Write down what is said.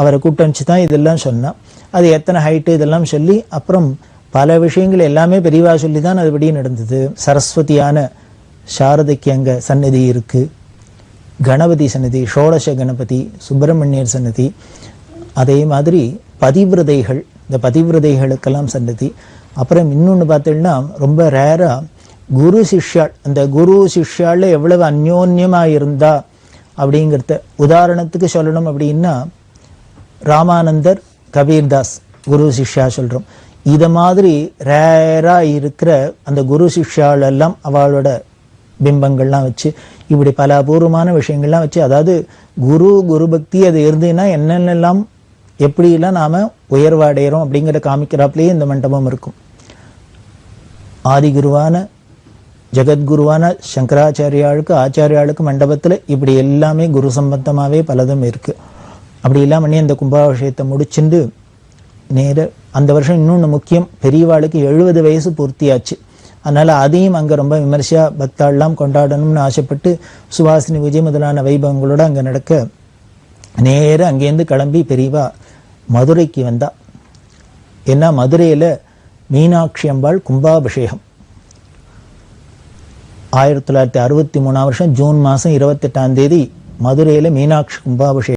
அவரை கூட்டணிச்சு தான் இதெல்லாம் சொன்னான். அது எத்தனை ஹைட்டு இதெல்லாம் சொல்லி அப்புறம் பல விஷயங்கள் எல்லாமே பெரியவா சொல்லி தான் அதுபடி நடந்தது. சரஸ்வதியான சாரதைக்கு அங்கே சந்நிதி இருக்குது, கணபதி சந்நிதி, ஷோடச கணபதி, சுப்பிரமணியர் சந்நிதி, அதே மாதிரி பதிவிரதைகள், இந்த பதிவிரதைகளுக்கெல்லாம் சந்நிதி. அப்புறம் இன்னொன்று பார்த்தீங்கன்னா ரொம்ப ரேராக குரு சிஷ்யாள், அந்த குரு சிஷ்யாள் எவ்வளவு அந்யோன்யமாக இருந்தா அப்படிங்கிறத உதாரணத்துக்கு சொல்லணும் அப்படின்னா ராமானந்தர், கபீர்தாஸ் குரு சிஷ்யா சொல்கிறோம். இதை மாதிரி ரேராக இருக்கிற அந்த குரு சிஷ்யாலெல்லாம் அவளோட பிம்பங்கள்லாம் வச்சு இப்படி பல அபூர்வமான விஷயங்கள்லாம் வச்சு, அதாவது குரு பக்தி அது இருந்ததுன்னா என்னென்னலாம் எப்படிலாம் நாம் உயர்வடைகிறோம் அப்படிங்கிற காமிக்கிறாப்லேயே இந்த மண்டபம் இருக்கும். ஆதிகுருவான ஜெகத்குருவான சங்கராச்சாரியாளுக்கு ஆச்சாரியாளுக்கு மண்டபத்தில் இப்படி எல்லாமே குரு சம்பந்தமாகவே பலதும் இருக்குது. அப்படி எல்லாம் பண்ணி அந்த கும்பாபிஷேகத்தை முடிச்சுண்டு நேர அந்த வருஷம் இன்னொன்று முக்கியம், பெரியவாளுக்கு 70 வயசு பூர்த்தியாச்சு. அதனால் அதையும் அங்கே ரொம்ப விமர்சையாக பக்தாள்லாம் கொண்டாடணும்னு ஆசைப்பட்டு சுவாசினி பூஜை முதலான வைபவங்களோடு அங்கே நடக்க நேராக அங்கேருந்து கிளம்பி பெரியவா மதுரைக்கு வந்தா. ஏன்னா மதுரையில் மீனாட்சி அம்பாள் கும்பாபிஷேகம் 1963 வருஷம் ஜூன் மாதம் 28ஆம் தேதி மதுரையில் மீனாட்சி கும்பாபிஷேகம்.